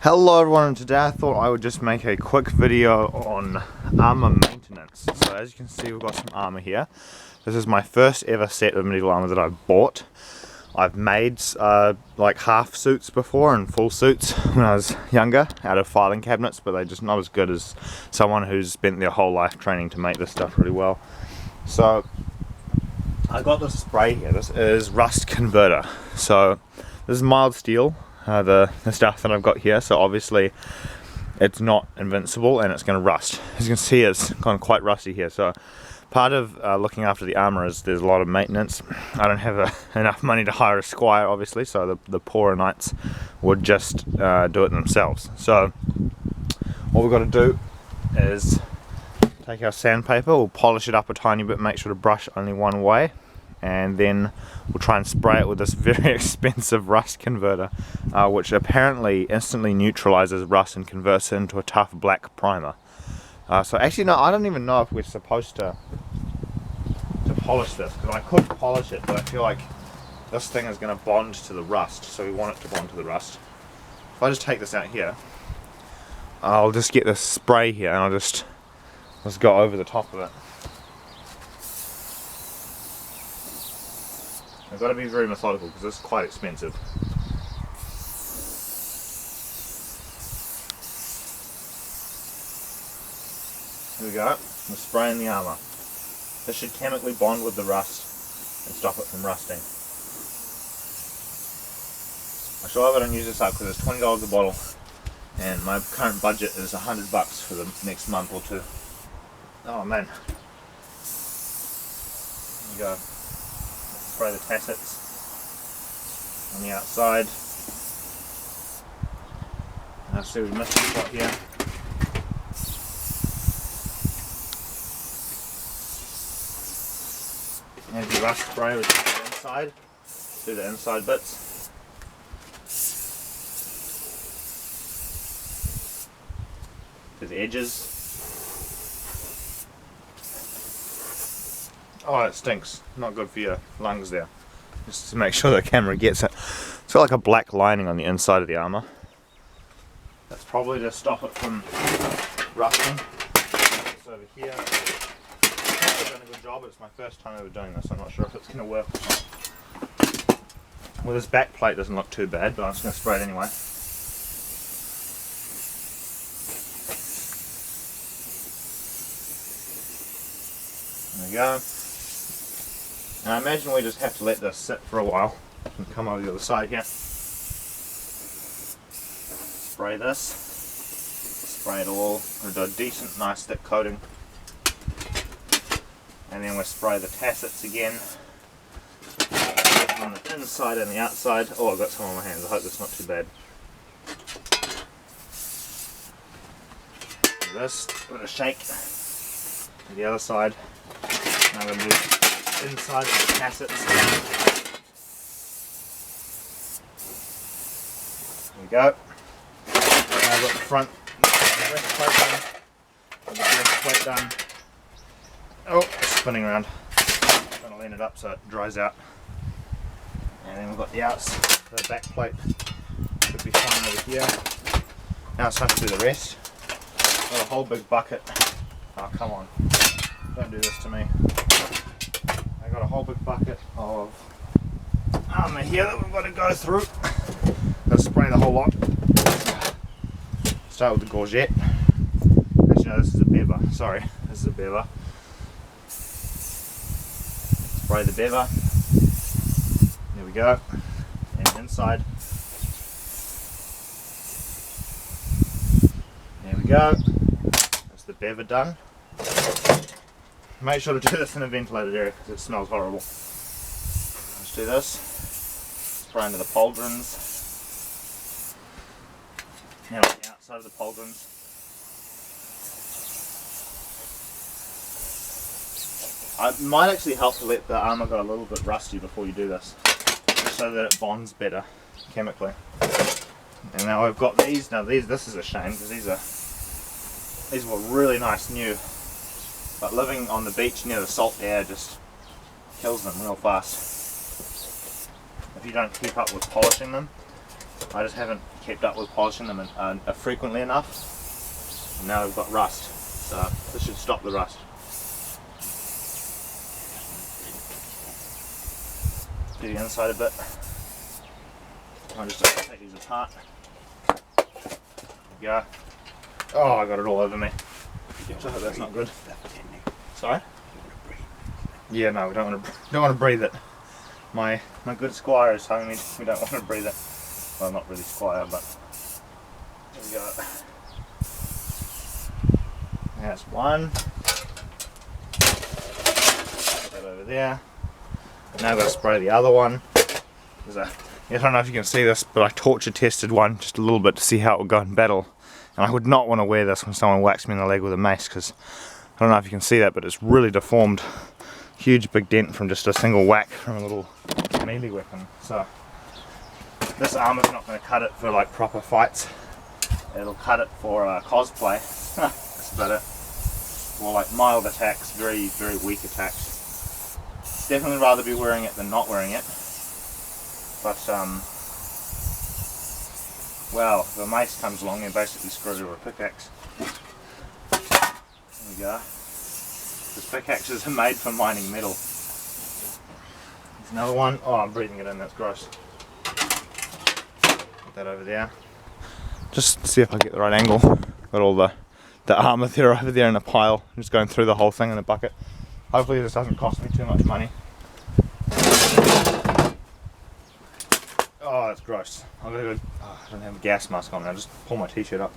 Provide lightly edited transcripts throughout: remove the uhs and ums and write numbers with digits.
Hello everyone, and today I thought I would just make a quick video on armour maintenance. So as you can see, we've got some armour here. This is my first ever set of medieval armour that I've bought. I've made like half suits before and full suits when I was younger out of filing cabinets, but they're just not as good as someone who's spent their whole life training to make this stuff really well. So I got this spray here. This is rust converter. So this is mild steel. The stuff that I've got here, so obviously it's not invincible and it's going to rust. As you can see, it's gone quite rusty here. So part of looking after the armour is there's a lot of maintenance. I don't have enough money to hire a squire, obviously, so the poorer knights would just do it themselves. So what we've got to do is take our sandpaper, we'll polish it up a tiny bit, make sure to brush only one way, and then we'll try and spray it with this very expensive rust converter, which apparently instantly neutralizes rust and converts it into a tough black primer. So actually no, I don't even know if we're supposed to polish this, because I could polish it, but I feel like this thing is going to bond to the rust, so we want it to bond to the rust. If I just take this out here, I'll just get this spray here and I'll just go over the top of it. I've got to be very methodical because this is quite expensive. Here we go, we're spraying the armour. This should chemically bond with the rust and stop it from rusting. I sure hope I don't use this up because it's $20 a bottle and my current budget is $100 for the next month or two. Oh man. Here we go. Spray the tassets on the outside. I'll see we missed a spot here. There's the rust spray with the inside. Do the inside bits. Do the edges. Oh, it stinks. Not good for your lungs there. Just to make sure the camera gets it. It's got like a black lining on the inside of the armour. That's probably to stop it from rusting. It's over here. I've done a good job, but it's my first time ever doing this. I'm not sure if it's going to work or not. Well, this back plate doesn't look too bad, but I'm just going to spray it anyway. There we go. Now I imagine we just have to let this sit for a while and come over the other side here. Spray this, spray it all, we'll do a decent nice thick coating, and then we'll spray the tassets again on the inside and the outside. Oh, I've got some on my hands, I hope that's not too bad. Do this, give it a shake to the other side. Now I'm going to do inside of the tassets. There we go. Now I've got the front breastplate done. Got the breastplate done. Oh, it's spinning around. I'm going to lean it up so it dries out. And then we've got the outs. The back plate should be fine over here. Now it's time to do the rest. Got a whole big bucket. Oh, come on. Don't do this to me. I got a whole big bucket of armour here that we've got to go through. Got to spray the whole lot. Start with the courgette. Actually no, this is a beaver. Sorry, this is a beaver. Spray the beaver. There we go. And inside. There we go. That's the beaver done. Make sure to do this in a ventilated area because it smells horrible. Let's do this. Spray into the pauldrons. Now on the outside of the pauldrons. It might actually help to let the armour go a little bit rusty before you do this, so that it bonds better chemically. And now I've got these. Now this is a shame because these were really nice new. But living on the beach near the salt air just kills them real fast if you don't keep up with polishing them. I just haven't kept up with polishing them frequently enough. And now we've got rust, so this should stop the rust. Do the inside a bit. I'll just take these apart. There we go. Oh, I got it all over me. So I hope that's not good. Sorry? Yeah, no, we don't want to breathe it. My good squire is telling me we don't want to breathe it. Well, not really squire, but there we go. That's one. Put that over there. Now I've got to spray the other one. I don't know if you can see this, but I torture tested one just a little bit to see how it would go in battle. And I would not want to wear this when someone whacks me in the leg with a mace, because I don't know if you can see that, but it's really deformed. Huge big dent from just a single whack from a little melee weapon. So this armour's not going to cut it for like proper fights. It'll cut it for cosplay. That's about it. Or like mild attacks, very weak attacks. Definitely rather be wearing it than not wearing it. But well, if a mace comes along and basically screws it with a pickaxe. There we go. These pickaxes are made for mining metal. There's another one. Oh, I'm breathing it in, that's gross. Put that over there. Just see if I get the right angle. Got all the armour there over there in a pile. I'm just going through the whole thing in a bucket. Hopefully this doesn't cost me too much money. Oh, that's gross. I don't have a gas mask on. I'll just pull my t-shirt up.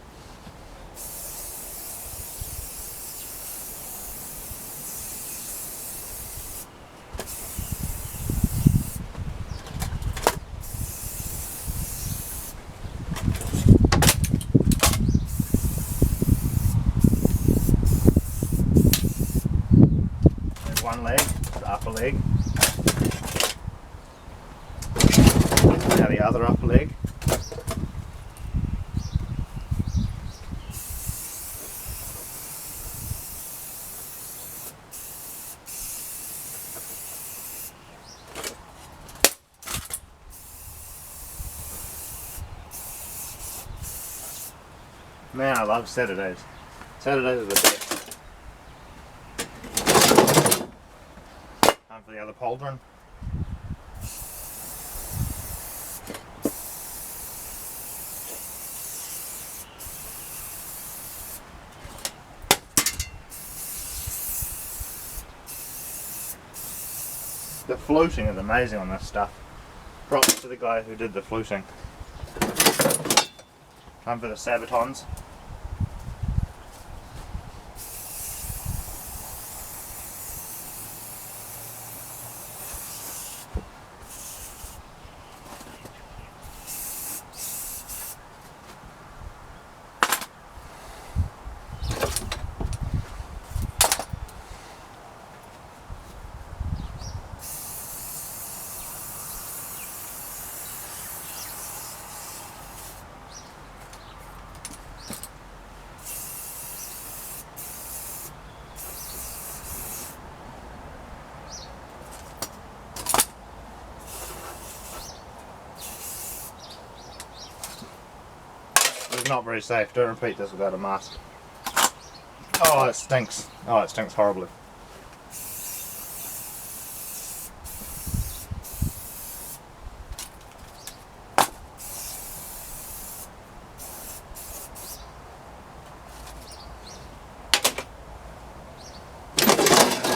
There's one leg, the upper leg. Now the other upper leg. Man, I love Saturdays. Saturdays are the best. Time for the other pauldron. The fluting is amazing on this stuff. Props to the guy who did the fluting. Time for the sabatons. It's not very safe. Don't repeat this without a mask. Oh, it stinks. Oh, it stinks horribly.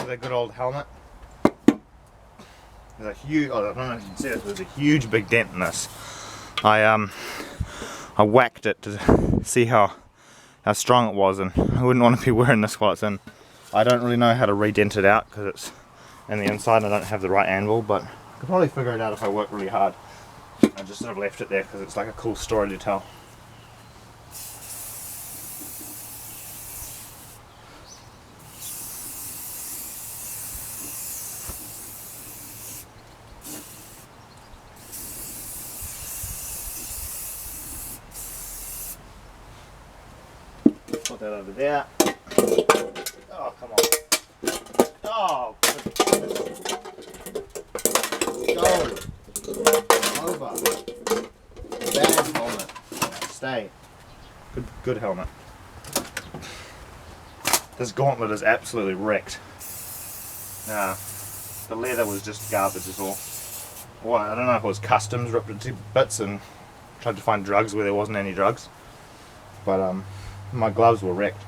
The good old helmet. There's a huge, I don't know if you can see it, there's a huge big dent in this. I whacked it to see how strong it was, and I wouldn't want to be wearing this while it's in. I don't really know how to re-dent it out because it's in the inside and I don't have the right anvil, but I could probably figure it out if I work really hard. I just sort of left it there because it's like a cool story to tell. Put that over there. Oh, come on. Oh, go. Over. Back. Helmet. Stay. Good helmet. This gauntlet is absolutely wrecked. The leather was just garbage as all. Well, I don't know if it was customs ripped it to bits and tried to find drugs where there wasn't any drugs. But my gloves were wrecked.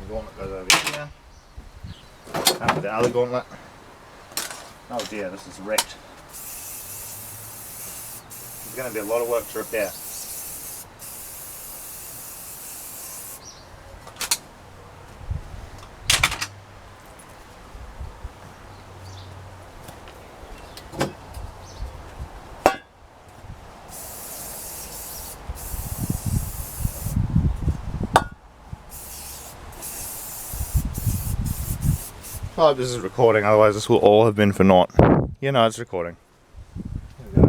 The gauntlet goes over here. After the other gauntlet. Oh dear, this is wrecked. There's going to be a lot of work to repair. I hope this is recording, otherwise this will all have been for naught. You know it's recording. There we go.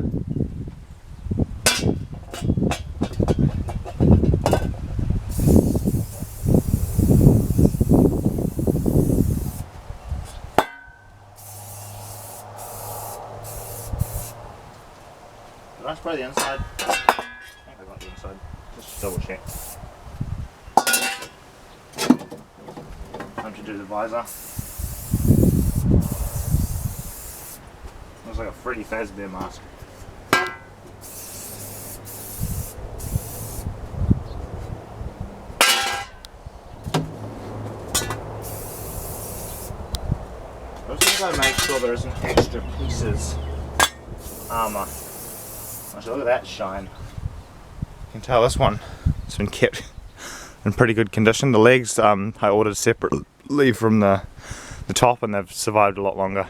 Did I spray the inside? I think I got the inside. Just double check. Time to do the visor. Looks like a Freddy Fazbear mask. I just think I make sure there isn't extra pieces of armour. Actually, look at that shine. You can tell this one has been kept in pretty good condition. The legs I ordered separately from the top, and they've survived a lot longer.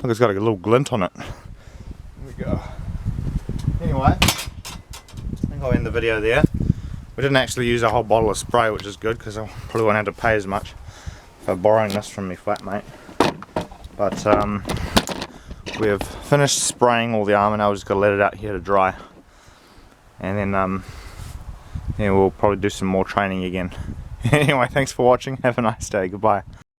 Look, it's got a little glint on it. There we go. Anyway, I think I'll end the video there. We didn't actually use a whole bottle of spray, which is good because I probably won't have to pay as much for borrowing this from me flatmate. But we have finished spraying all the armour now. We've just got to let it out here to dry. And then yeah, we'll probably do some more training again. Anyway, thanks for watching. Have a nice day. Goodbye.